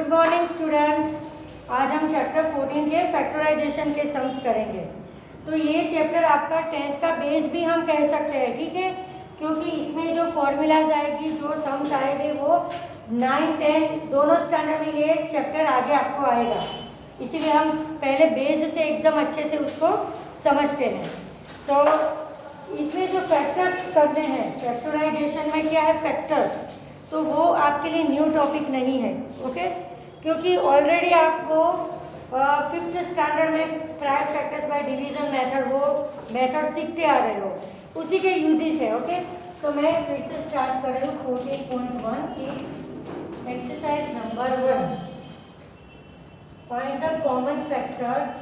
Good morning students. आज हम chapter 14 के फैक्टराइजेशन के सम्स करेंगे। तो ये चैप्टर आपका 10th का बेस भी हम कह सकते हैं, ठीक है, क्योंकि इसमें जो फॉर्मूलाज आएगी, जो सम्स आएंगे, वो 9, 10 दोनों स्टैंडर्ड में ये चैप्टर आगे आपको आएगा। इसीलिए हम पहले बेस से एकदम अच्छे से उसको समझते हैं। तो इसमें जो फैक्टर्स करने हैं, फैक्टराइजेशन में क्या है फैक्टर्स, तो वो आपके लिए न्यू टॉपिक नहीं है, ओके, क्योंकि ऑलरेडी आप वो 5th स्टैंडर्ड में prime factors by division method, वो मेथड सीखते आ रहे हो, उसी के यूजेस है, ओके। तो मैं फिर से स्टार्ट कर रही हूँ 14.1 की exercise number 1, find the common factors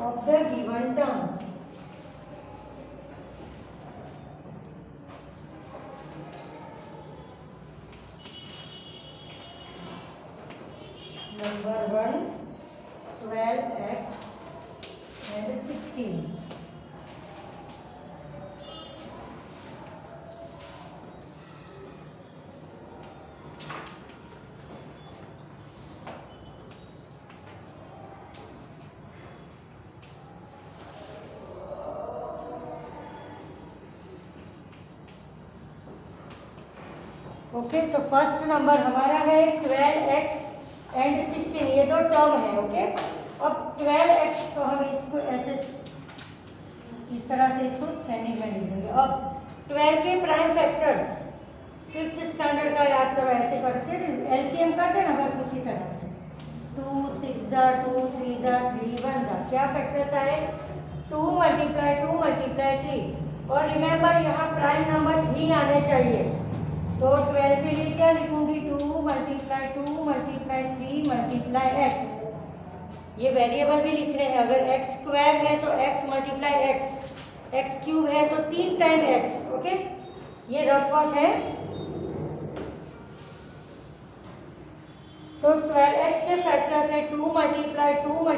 of the given terms. Number 1, 12x and 16. Okay, तो फर्स्ट नंबर हमारा है 12x एंड 16, ये दो टर्म है, ओके। अब 12x तो हम इसको ऐसे इस तरह से इसको स्टैंडिंग में लिख देंगे। अब 12 के प्राइम फैक्टर्स 5th स्टैंडर्ड का याद करो, ऐसे करते हैं एलसीएम करते हैं ना, बस उसी तरह से 2 6 2 3 3 1 क्या फैक्टर्स आए 2 × 2 × 3। और रिमेंबर यहाँ प्राइम नंबर्स ही आने चाहिए, तो 12 के लिए क्या लिखूंगी 2 × 2 × 3 × x। ये वेरिएबल भी लिख रहे हैं, अगर x स्क्वायर है तो x × x, x क्यूब है तो 3 टाइम x, ओके। ये रफ वर्क है। तो 12x के फैक्टर्स है 2 × 2 ×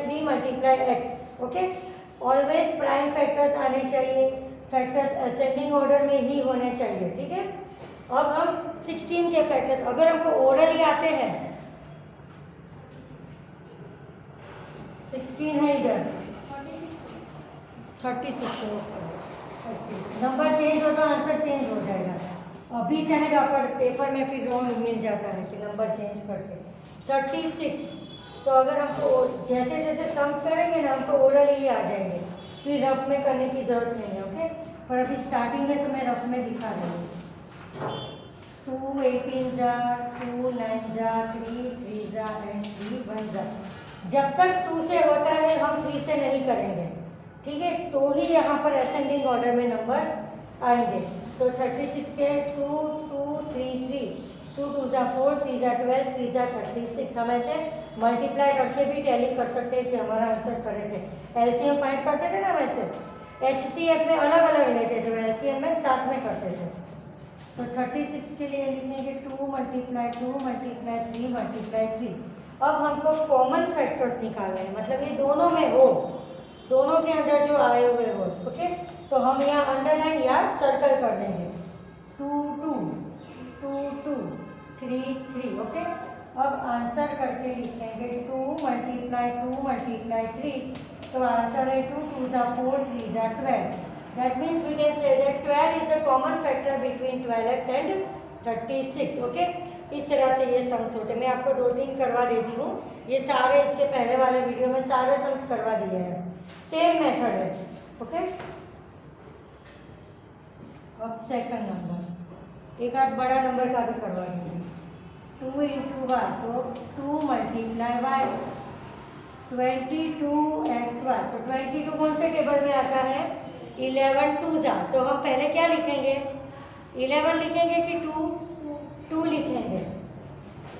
3 × x, okay. Always prime factors आने चाहिए, फैक्टर्स असेंडिंग ऑर्डर में ही होने चाहिए, ठीक है। अब हम 16 के फैक्टर्स, अगर हमको ओरली आते हैं, 16 है इधर 36, नंबर चेंज हो तो आंसर चेंज हो जाएगा, अभी चलेगा, पर पेपर में फिर रॉन्ग मिल जाता है कि नंबर चेंज करके 36। तो अगर हमको जैसे जैसे सम्स करेंगे ना, हमको ओरली ही आ जाएंगे, फिर रफ में करने की ज़रूरत नहीं है, ओके। पर अभी स्टार्टिंग में तो मैं रफ में दिखा रही हूँ। 2 18 2 9 3 3 एंड 3 1 जब तक 2 से होता है हम 3 से नहीं करेंगे, ठीक है, तो ही यहाँ पर असेंडिंग ऑर्डर में नंबर्स आएंगे। तो 36 के 2 2 3 3 2 2 4 3 12 3 36, हम ऐसे मल्टीप्लाई करके भी टैली कर सकते हैं कि हमारा आंसर करेक्ट है। एलसीएम फाइंड करते थे ना, वैसे एचसीएफ में अलग अलग लेते थे, एलसीएम में साथ में करते थे। तो 36 के लिए लिखेंगे 2 × 2 × 3 × 3। अब हमको कॉमन फैक्टर्स निकालने हैं, मतलब ये दोनों में हो, दोनों के अंदर जो आए हुए हो, ओके। तो हम यहाँ अंडरलाइन या सर्कल कर देंगे 2 2 2 2 3 3, ओके। अब आंसर करके लिखेंगे 2 × 2 × 3, तो आंसर है 2 2 4 3 12। That means we can say that 12 is the common factor between 12x and 36, okay? इस तरह से ये सम्स होते हैं। मैं आपको 2-3 करवा देती हूँ, ये सारे इसके पहले वाले वीडियो में सारे सम्स करवा दिए हैं, सेम मेथड है, ओके। अब सेकंड नंबर, एक आध बड़ा नंबर का भी करवा देंगे। 2 × y, तो 2 × y 22xy, तो 22 कौन से टेबल में आता है 11 2 तो हम पहले क्या लिखेंगे 11 लिखेंगे कि 2 लिखेंगे।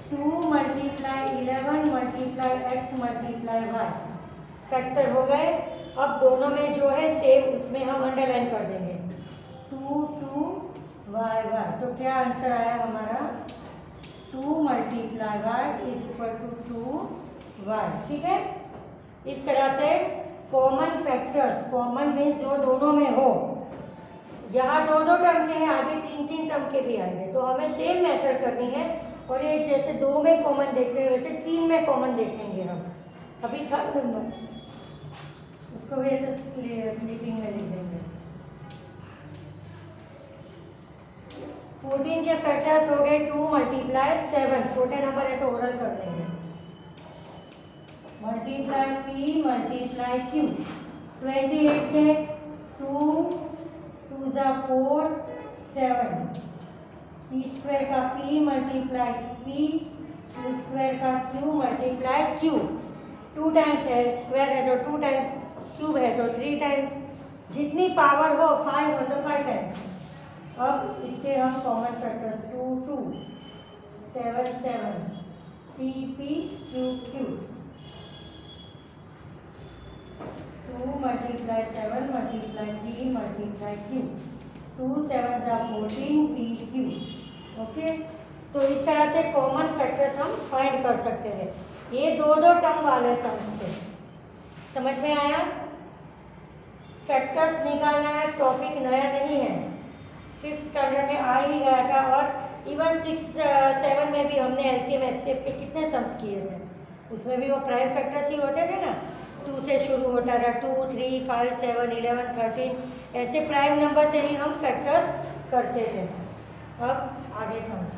2 × 11 × x × y फैक्टर हो गए। अब दोनों में जो है सेम, उसमें हम अंडरलाइन कर देंगे 2 2 y, तो क्या आंसर आया हमारा 2 × y = 2y, ठीक है। इस तरह से कॉमन फैक्टर्स, कॉमन मीन्स जो दोनों में हो, यहाँ दो दो टर्म के हैं, आगे तीन तीन टर्म के भी आएंगे, तो हमें सेम मेथड करनी है। और ये जैसे दो में कॉमन देखते हैं वैसे तीन में कॉमन देखेंगे हम। अभी थर्ड नंबर, उसको भी ऐसे स्लीपिंग में लिख देंगे। 14 के फैक्टर्स हो गए 2 मल्टीप्लाई 7, छोटे नंबर है तो ओरल कर देंगे, मल्टीप्लाई p मल्टीप्लाई q। 28 के 2 2 ज़ा 4 7, p स्क्वायर का p multiply p, q square का q मल्टीप्लाई q। 2 टाइम्स है स्क्वायर है तो 2 टाइम्स, क्यूब है तो 3 टाइम्स, जितनी पावर हो 5 हो तो 5 टाइम्स। अब इसके हम common factors 2 2 7 7 p p q q। 2 multiply 7 multiply p multiply q, 2 7 ज़ा 14 p q। ओके, तो इस तरह से कॉमन फैक्टर्स हम फाइंड कर सकते हैं। ये दो दो टर्म वाले सम्स थे, समझ में आया? फैक्टर्स निकालना है, टॉपिक नया नहीं है, 5th स्टैंडर्ड में आ ही गया था। और इवन 6 7 में भी हमने एलसीएम एचसीएफ के कितने सम्स किए थे, उसमें भी वो प्राइम फैक्टर्स ही होते थे ना। 2 से शुरू होता था, 2 3 5 7 11 13, ऐसे प्राइम नंबर से ही हम फैक्टर्स करते थे। अब आगे समझ,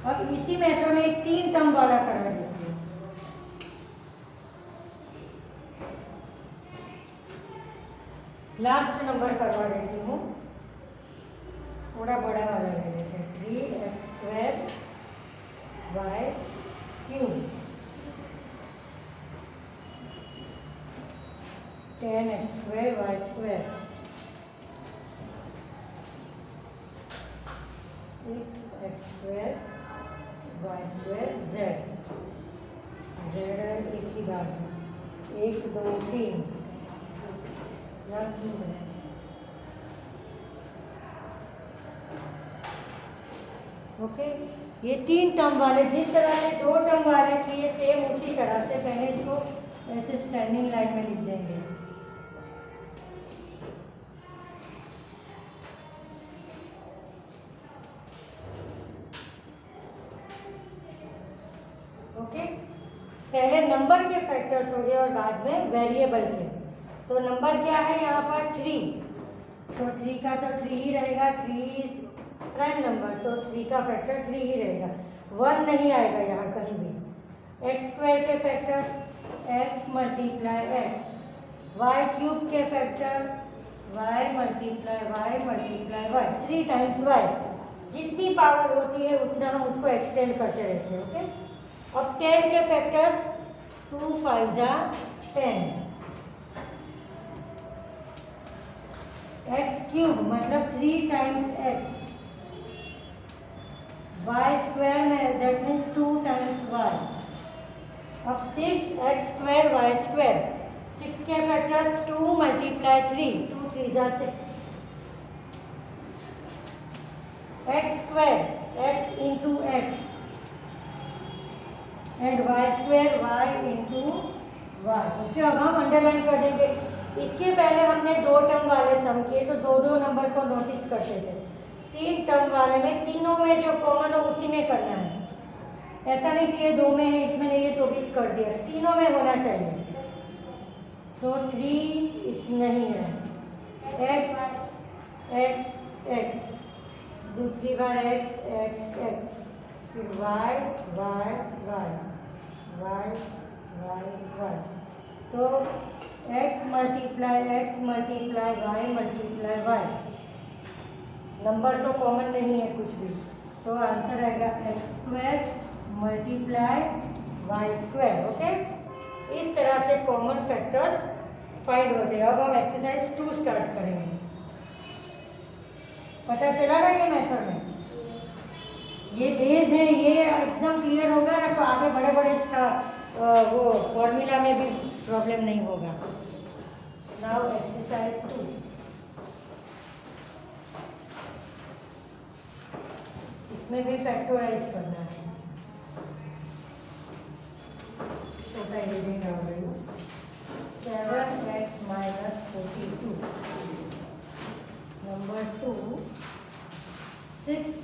अब इसी मेथड में एक 3 टर्म वाला करवा देते हैं। लास्ट नंबर करवा देती हूँ, थोड़ा बड़ा वाला ले लेते हैं। 3x square y cube 10x square y square 6x square y square z। एक ही बात, 1 2 3 ओके। ये 3 टर्म वाले, जिस तरह से 2 टर्म वाले किए सेम उसी तरह से पहले इसको ऐसे स्टैंडिंग लाइन में लिख देंगे। ओके, पहले नंबर के फैक्टर्स हो गए और बाद में वेरिएबल के। तो नंबर क्या है यहाँ पर 3, तो 3 का तो 3 ही रहेगा, 3 प्राइम नंबर, सो 3 का फैक्टर 3 ही रहेगा, 1 नहीं आएगा यहाँ कहीं भी। एक्स स्क्वायर के factors x multiply x, y cube के factor y multiply y, 3 times y। जितनी पावर होती है उतना हम उसको एक्सटेंड करते रहते हैं। ओके, अब 10 के फैक्टर्स 2 5 ज़ा 10, एक्स क्यूब मतलब 3 टाइम्स x, वाई स्क्वायर में दैट मीन्स 2 टाइम्स y। अब 6x स्क्वायर वाई स्क्वायर, 6 के फैक्टर्स 2 मल्टीप्लाई 3, 2 3 ज़ा 6, x square x into x and y square y into y। Okay, अब हम अंडरलाइन कर देंगे। इसके पहले हमने 2 टर्म वाले सम किए तो 2 नंबर को नोटिस करते थे। 3 टर्म वाले में तीनों में जो कॉमन हो उसी में करना है, ऐसा नहीं कि ये 2 में है इसमें नहीं है तो भी कर दिया, तीनों में होना चाहिए। तो 3 इस नहीं है, x x, दूसरी बार x x x, फिर y y y y y y। तो x multiply y multiply y, number तो कॉमन नहीं है कुछ भी, तो आंसर आएगा x square multiply y square. Okay, इस तरह से कॉमन फैक्टर्स फाइंड होते हैं। अब हम एक्सरसाइज 2 स्टार्ट करेंगे। पता चला ना ये मेथड में, ये बेस है, ये एकदम क्लियर होगा ना तो आगे बड़े बड़े वो फॉर्मूला में भी प्रॉब्लम नहीं होगा। नाउ एक्सरसाइज 2, इसमें भी फैक्टराइज करना है, छोटा ही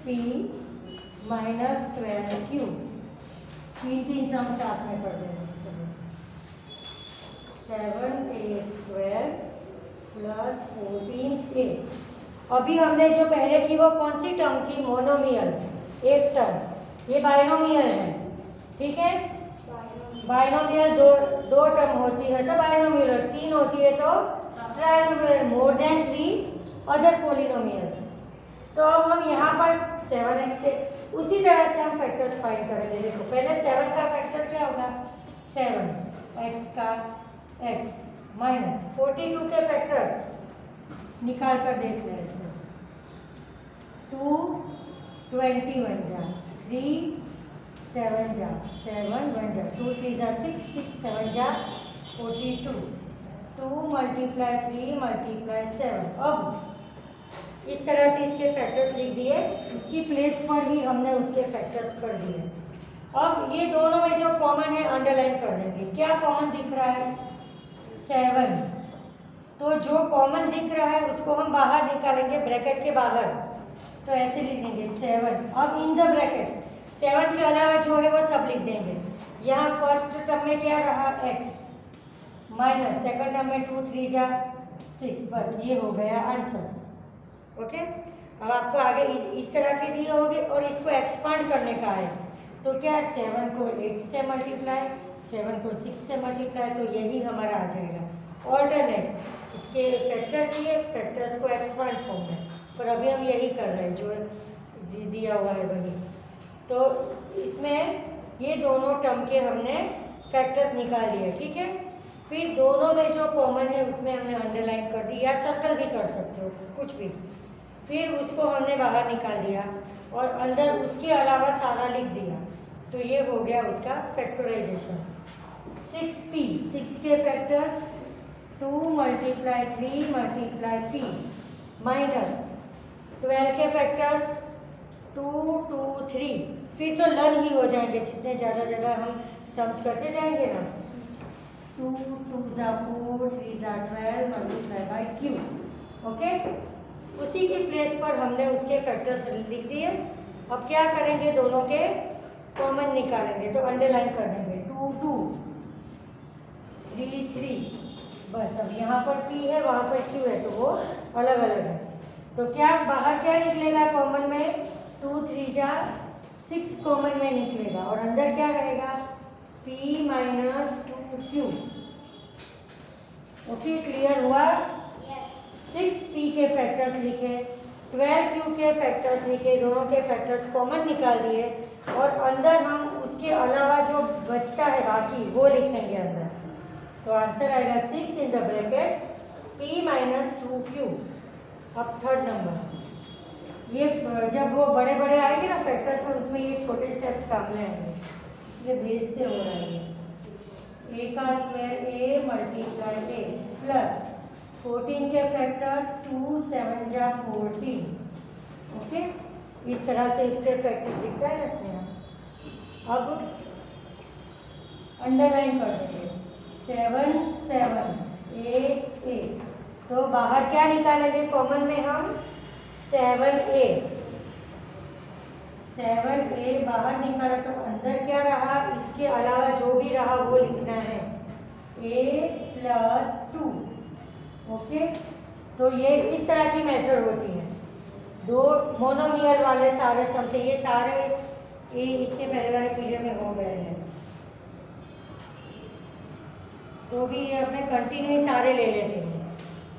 6p माइनस 12q। 3 सम साथ में कर देंगे। 7a² plus 14a। अभी हमने जो पहले की वो कौन सी टर्म थी? मोनोमियल, एक टर्म। ये बाइनोमियल है, ठीक है। बाइनोमियल दो टर्म होती है तो बाइनोमियल, और 3 होती है तो trinomial. More than 3 other polynomials. तो अब हम यहाँ पर 7x के उसी तरह से हम फैक्टर्स फाइंड करेंगे। देखो पहले 7 का फैक्टर क्या होगा? 7x का x माइनस 42 के फैक्टर्स निकाल कर देख रहे हैं। 2 20 बन जा, 3 7 जा, 7 बन जा, 2 3 जा 6, 6 7 जा 42, 2 मल्टीप्लाई 3 मल्टीप्लाई 7। अब इस तरह से इसके फैक्टर्स लिख दिए, उसकी प्लेस पर ही हमने उसके फैक्टर्स कर दिए। अब ये दोनों में जो कॉमन है अंडरलाइन कर देंगे। क्या कॉमन दिख रहा है? 7। तो जो कॉमन दिख रहा है उसको हम बाहर निकालेंगे, ब्रैकेट के बाहर। तो ऐसे लिख देंगे 7। अब इन द ब्रैकेट 7 के अलावा जो है वो सब लिख देंगे। यहाँ फर्स्ट टर्म में क्या रहा? x माइनस सेकंड टर्म में 2 3 जा 6। बस ये हो गया आंसर। ओके। अब आपको आगे इस तरह के दिए होंगे और इसको एक्सपांड करने का है। तो क्या 7 को 8 से मल्टीप्लाई, 7 को 6 से मल्टीप्लाई, तो यही हमारा आ जाएगा ऑल्टरनेट। इसके फैक्टर दिए, फैक्टर्स को एक्सपांड फॉर्म में, पर अभी हम यही कर रहे हैं जो दिया हुआ है वही। तो इसमें ये दोनों टर्म के हमने फैक्टर्स निकाल लिए, ठीक है। फिर दोनों में जो कॉमन है उसमें हमने अंडरलाइन कर दी, या सर्कल भी कर सकते हो, कुछ भी। फिर उसको हमने बाहर निकाल दिया और अंदर उसके अलावा सारा लिख दिया। तो ये हो गया उसका फैक्टराइजेशन। 6p, 6 के factors 2 multiply 3 multiply p minus 12 के फैक्टर्स 2 2 3। फिर तो लन ही हो जाएंगे, जितने ज़्यादा हम सम्स करते जाएंगे ना। 2 2 जा 4, 3 जा 12 मल्टीप्लाई बाई q। ओके। उसी की प्लेस पर हमने उसके फैक्टर्स लिख दिए। अब क्या करेंगे? दोनों के कॉमन निकालेंगे, तो अंडरलाइन कर देंगे 2 2 3 3। बस अब यहाँ पर p है, वहाँ पर q है, तो वो अलग अलग है। तो क्या बाहर क्या निकलेगा कॉमन में? 2 3 जा 6 कॉमन में निकलेगा, और अंदर क्या रहेगा? p minus 2q। Okay, clear हुआ? 6p के फैक्टर्स लिखे, 12q के फैक्टर्स लिखे, दोनों के फैक्टर्स कॉमन निकाल दिए, और अंदर हम उसके अलावा जो बचता है बाकी वो लिखेंगे अंदर। तो आंसर आएगा 6 इन the bracket p minus 2q। अब थर्ड नंबर, ये जब वो बड़े बड़े आएंगे ना फैक्टर्स में, उसमें ये छोटे स्टेप्स काम में आएंगे, इसलिए बेस से हो रहा है। a का square a multiply a plus 14 के फैक्टर्स 2 7 जा 14। ओके, इस तरह से इसके फैक्टर्स दिखता है ना स्नेहा। अब अंडरलाइन कर देंगे 7 7 8 8। तो बाहर क्या निकालेंगे कॉमन में? हम 7a 7a बाहर निकाला, तो अंदर क्या रहा? इसके अलावा जो भी रहा वो लिखना है, a प्लस 2। ओके। तो ये इस तरह की मेथड होती है। दो मोनोमियल वाले सारे सम से, ये सारे ये इसके पहले वाले पीरियड में हो गए हैं, तो भी ये अपने कंटिन्यू सारे ले लेते हैं,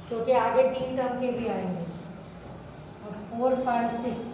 क्योंकि आगे 3 टर्म के भी आएंगे। और 4 5 6।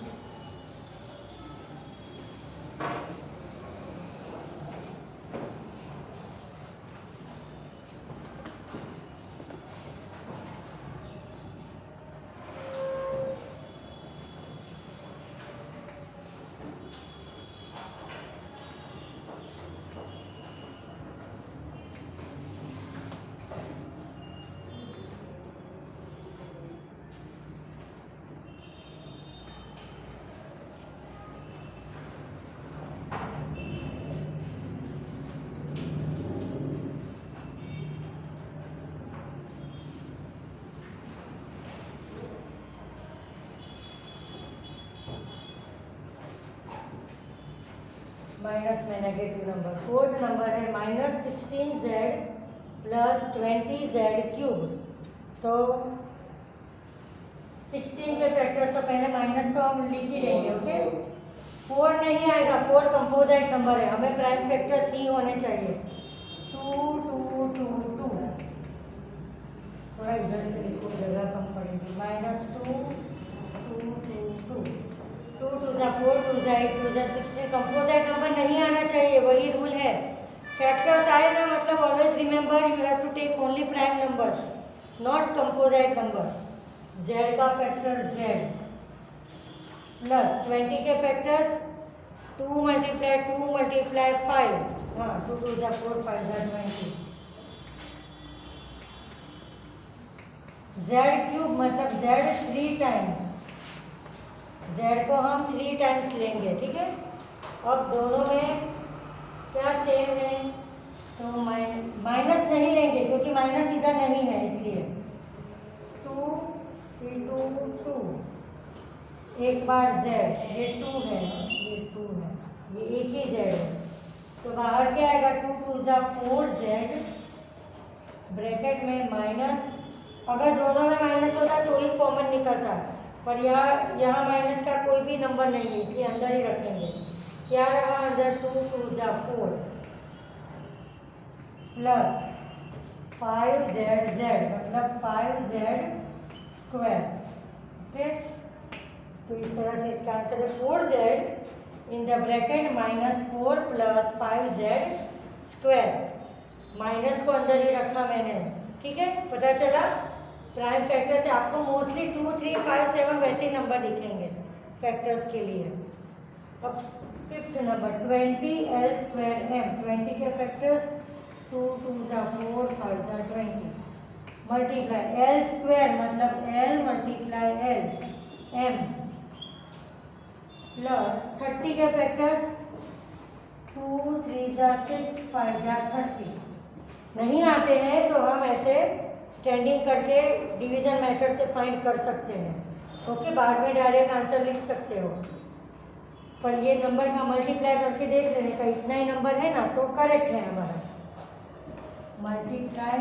माइनस में नेगेटिव नंबर। फोर्थ नंबर है -16z प्लस 20z क्यूब। तो 16 के फैक्टर्स तो पहले माइनस तो हम लिख ही देंगे, ओके। 4 नहीं आएगा, 4 कंपोजिट नंबर है, हमें प्राइम फैक्टर्स ही होने चाहिए। 2 2 2 2, थोड़ा इधर से लिखो, जगह कम पड़ेगी। -2 2 2 2, 2 2 ज़ा 4, 2 ज़ा 8, 2 ज़ा 16। कंपोजिट नंबर नहीं आना चाहिए, वही रूल है। फैक्टर्स आए ना, मतलब always remember you have to take only prime numbers, not composite number. z का फैक्टर z प्लस 20 के फैक्टर्स 2 मल्टीप्लाई 2 मल्टीप्लाई 5, हाँ 2 2 ज़ा 4, 5 ज़ा 20। z क्यूब मतलब z 3 टाइम्स, z को हम 3 टाइम्स लेंगे, ठीक है। अब दोनों में क्या सेम है, तो माइनस नहीं लेंगे क्योंकि माइनस इधर नहीं है, इसलिए 2 फिर 2 2, एक बार z, ये 2 है, ये 2 है, ये एक ही z है, तो बाहर क्या आएगा, 2 2 ज़ा 4z ब्रैकेट में माइनस। अगर दोनों में माइनस होता तो ही कॉमन निकलता, पर यहाँ माइनस का कोई भी नंबर नहीं है, इसलिए अंदर ही रखेंगे। क्या रहा अंदर, 2 2 ज़ा 4 प्लस 5zz मतलब 5z स्क्वायर, ओके। तो इस तरह से इसका आंसर है 4z in the bracket -4 plus 5z square. Minus को अंदर ही रखा मैंने, ठीक है, पता चला। प्राइम फैक्टर से आपको मोस्टली 2 3 5 7 वैसे ही नंबर दिखेंगे फैक्टर्स के लिए। अब fifth number 20l square m, 20 के फैक्टर्स 2 2 ज़ा 4, 5 ज़ा 20 मल्टीप्लाई l स्क्वायर मतलब l multiply l m plus 30 के फैक्टर्स 2 3 ज़ा 6, 5 ज़ा 30। नहीं आते हैं तो हम ऐसे स्टैंडिंग करके डिवीजन मेथड से फाइंड कर सकते हैं, ओके। बाद में डायरेक्ट आंसर लिख सकते हो, पर ये नंबर का मल्टीप्लाई करके देख लेने का, इतना ही नंबर है ना तो करेक्ट है हमारा। Multiply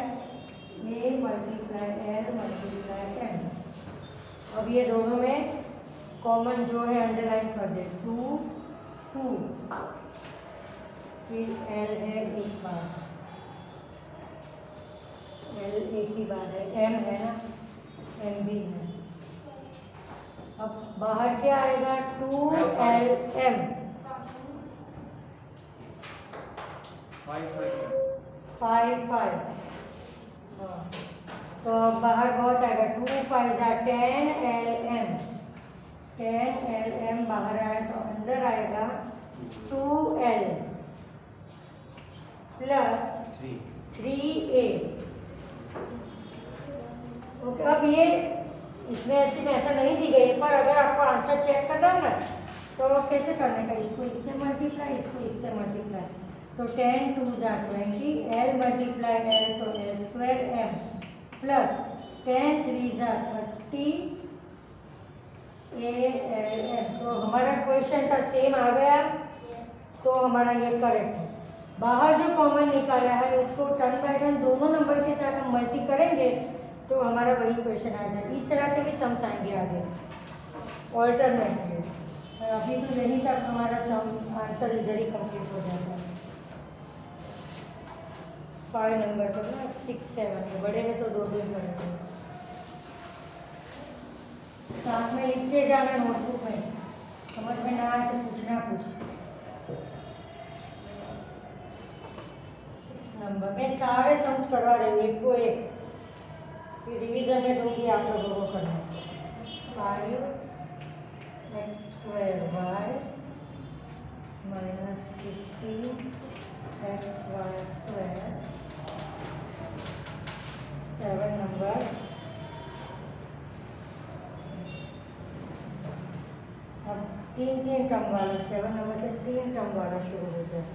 a multiply l multiply m। अब ये दोनों में कॉमन जो है अंडरलाइन कर दे, 2 2 फिर l है एक बार, l एक ही बार है, m है ना, m भी है। अब बाहर क्या आएगा, 2lm 5 5, हाँ तो अब बाहर बहुत आएगा, 2 5 ज़ा 10lm, 10lm बाहर आया तो अंदर आएगा 2l प्लस 3a, ओके। अब ये इसमें ऐसी मेथड नहीं दी गई है, पर अगर आपको आंसर चेक करना है ना तो कैसे करने का, इसको इससे मल्टीप्लाई, इसको इससे मल्टीप्लाई, तो 10 2 ज़ा 20, l मल्टीप्लाई l तो l स्क्वायर m प्लस 10 3 ज़ा 30 a l m। तो हमारा क्वेश्चन का सेम आ गया, तो हमारा ये करेक्ट है। बाहर जो कॉमन निकाला है उसको टर्न बाय टर्न दोनों नंबर के साथ हम मल्टी करेंगे तो हमारा वही क्वेश्चन आ जाए। इस तरह के भी सम्स आएंगे आगे ऑल्टरनेटली। अभी तो यहीं तक हमारा सम आंसर इधर ही कंप्लीट हो जाता है। 5 नंबर तक ना, 6 7 बड़े हैं तो 2 2 ही करेंगे। साथ में लिखते जाना नोटबुक में, समझ में ना आए तो पूछना कुछ। 6 नंबर मैं सारे सम्स करवा रही हूँ एक को एक, फिर रिवीजन में दूंगी आप लोगों को करना। 5x square y minus 15xy square. 7 number अब 3 टर्म वाला, 7 नंबर से 3 टर्म वाला शुरू हो जाए।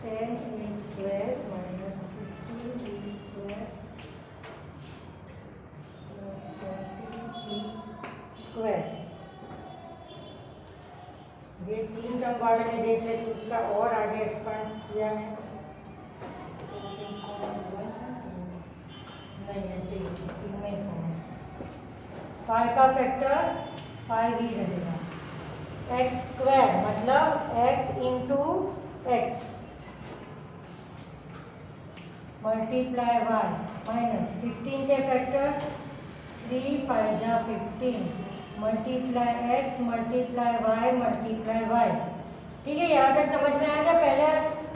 10a square minus 15b square square. ये 3 टर्म टर्म बारे में देख ले तो उसका और आगे एक्सपांड किया है। नहीं ऐसे ही 3 में ही 5 का फैक्टर 5 ही रहेगा। एक्स स्क्वायर मतलब x into x multiply y minus 15 के फैक्टर्स 3 5 जा 15 मल्टीप्लाई एक्स मल्टीप्लाई वाई। ठीक है, यहाँ तक समझ में आ गया। पहले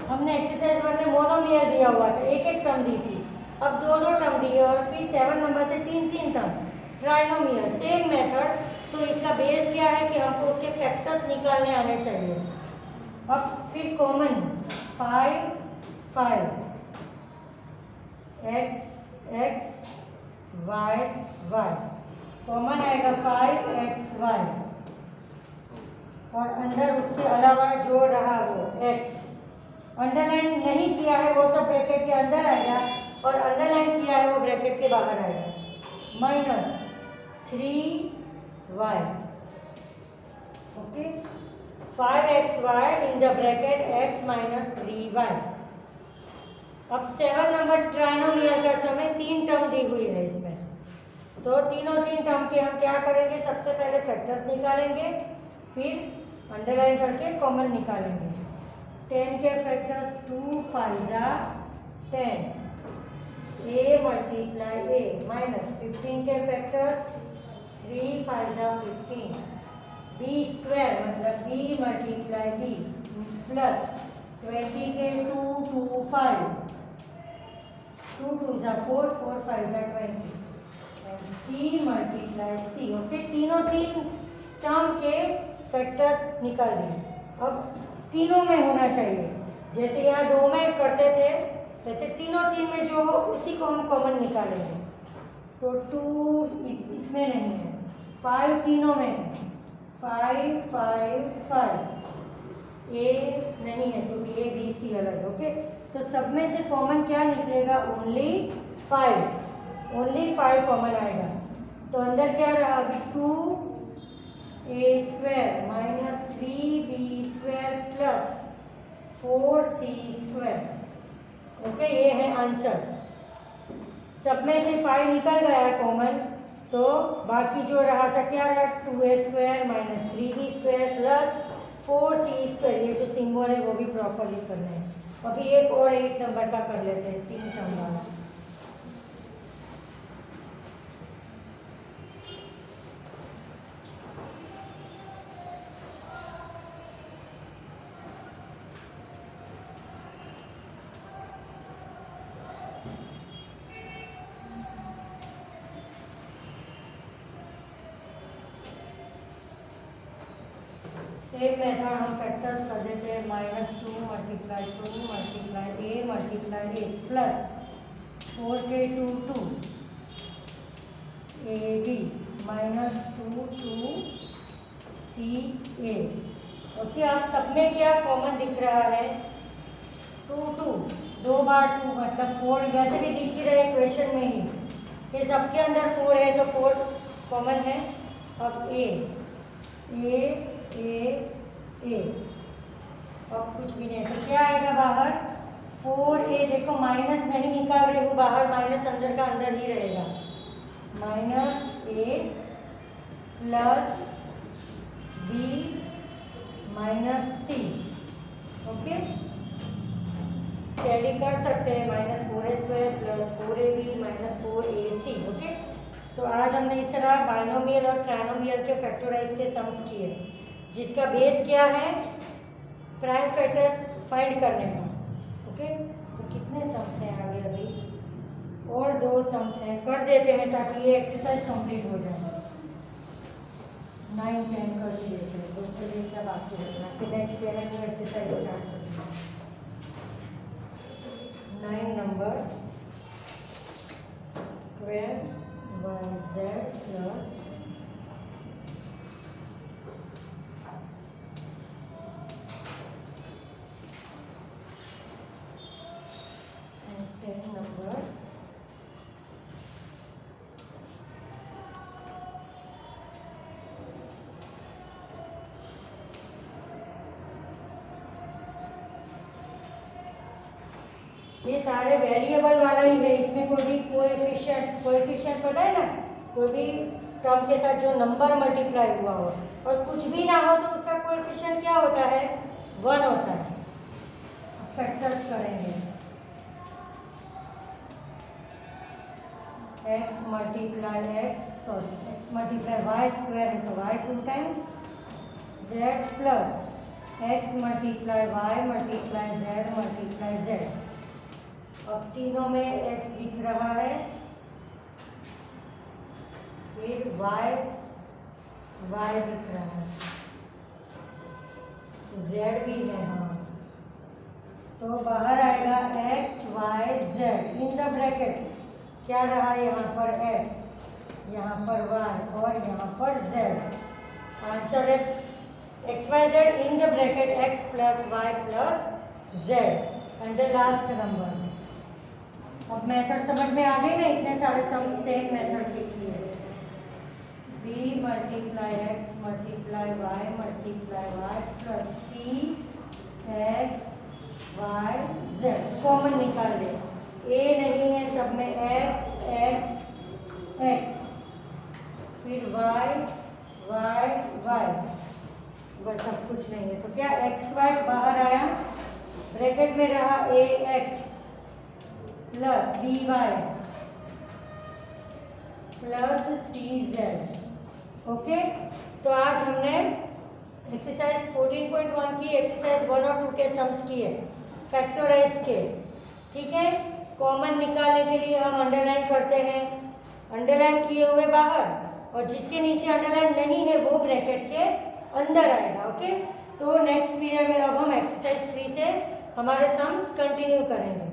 हमने एक्सरसाइज 1 में मोनोमियल दिया हुआ था, एक एक टर्म दी थी, अब दो दो टर्म दी है और फिर 7 नंबर से तीन तीन टर्म ट्राइनोमियल। Same method. तो इसका बेस क्या है कि हमको उसके फैक्टर्स निकालने आने चाहिए। अब फिर common 5 5 x x y y common आएगा 5xy और अंदर उसके अलावा जो रहा वो x अंडरलाइन नहीं किया है वो सब ब्रैकेट के अंदर आएगा और अंडरलाइन किया है वो ब्रैकेट के बाहर आएगा। Minus 3y okay 5xy in the bracket x minus 3y। अब 7 नंबर ट्राइनोमियल का समय 3 टर्म दी हुई है इसमें, तो तीनों तीन टर्म के हम क्या करेंगे, सबसे पहले फैक्टर्स निकालेंगे फिर अंडरलाइन करके कॉमन निकालेंगे। 10 के फैक्टर्स 2 5 जा 10 a मल्टीप्लाई a माइनस 15 के फैक्टर्स 3 5 जा 15 b स्क्वायर मतलब b मल्टीप्लाई b प्लस 20 के 2 2 5 2 2 जा 4 4 5 जा 20 c मल्टीप्लाई c। ओके, तीनों तीन टर्म के फैक्टर्स निकाल दिए। अब तीनों में होना चाहिए, जैसे यहाँ 2 में करते थे वैसे तीनों तीन में जो हो उसी को हम कॉमन निकालेंगे। तो 2 इसमें नहीं है, 5 तीनों में है, 5 5 5 a नहीं है क्योंकि a b c अलग है। ओके, तो सब में से कॉमन क्या निकलेगा, ओनली 5 कॉमन आएगा। तो अंदर क्या रहा अभी 2a square minus 3b square plus 4c square. Okay, ये है आंसर। सब में से 5 निकल गया कॉमन, तो बाकी जो रहा था क्या रहा, 2a square minus 3b square plus 4c square. ये जो सिंबल है वो भी प्रॉपरली करना है। अभी एक और 8 नंबर का कर लेते हैं, 3 टर्म वाला। सेम मेथड हम फैक्टर्स कर देते हैं, -2 multiply 2 multiply a multiply a plus 4 के 2 2 ab minus 2 2 c a। Okay, आप सब में क्या कॉमन दिख रहा है, 2 2 2 बार 2 मतलब 4, वैसे भी दिख ही रहा है क्वेश्चन में ही कि सबके अंदर 4 है तो 4 कॉमन है। अब a अब कुछ भी नहीं है तो क्या आएगा बाहर, 4a। देखो माइनस नहीं निकाल रही हूँ बाहर, माइनस अंदर का अंदर ही रहेगा, -a plus b minus c। Okay, tally कर सकते हैं, -4a square plus 4ab minus 4ac। Okay, तो आज हमने इस तरह बाइनोमियल और ट्राइनोमियल के फैक्टराइज के सम्स किए, जिसका बेस क्या है, प्राइम फैक्टर्स फाइंड करने का। ओके, तो कितने सम्स हैं आगे, अभी और 2 सम्स हैं, कर देते हैं ताकि ये एक्सरसाइज कंप्लीट हो जाए। 9 10 कर ही देते हैं, दोस्तों दिन का बाकी रखना, फिर नेक्स्ट डे में एक्सरसाइज स्टार्ट करेंगे। 9 number square yz plus number ये सारे वेरिएबल वाला ही है, इसमें कोई भी कोएफिशिएंट पता है ना, कोई भी टर्म के साथ जो नंबर मल्टीप्लाई हुआ हो और कुछ भी ना हो तो उसका कोएफिशिएंट क्या होता है, 1 होता है। फैक्टर्स करेंगे, x मल्टीप्लाई वाई स्क्वायर है तो y 2 times z plus x multiply y multiply z multiply z। अब तीनों में x दिख रहा है, फिर y दिख रहा है, z भी है, हाँ, तो बाहर आएगा x y z in the bracket. क्या रहा यहाँ पर x, यहाँ पर y और यहाँ पर z। आंसर है x y z in the bracket x plus y plus z and the last number. अब मेथड समझ में आ गई ना, इतने सारे सम सेम मेथड के किए, b multiply x multiply y plus c x y z। Common निकाल दे, a नहीं है सब में, x फिर y बस, सब कुछ नहीं है तो क्या x y बाहर आया, ब्रैकेट में रहा ax plus by plus cz। Okay, तो आज हमने एक्सरसाइज 14.1 की, एक्सरसाइज 1 और 2 के सम्स किए फैक्टराइज के। ठीक है, कॉमन निकालने के लिए हम अंडरलाइन करते हैं, अंडरलाइन किए हुए बाहर, और जिसके नीचे अंडरलाइन नहीं है वो ब्रैकेट के अंदर आएगा। ओके, तो नेक्स्ट पीरियड में अब हम एक्सरसाइज 3 से हमारे सम्स कंटिन्यू करेंगे।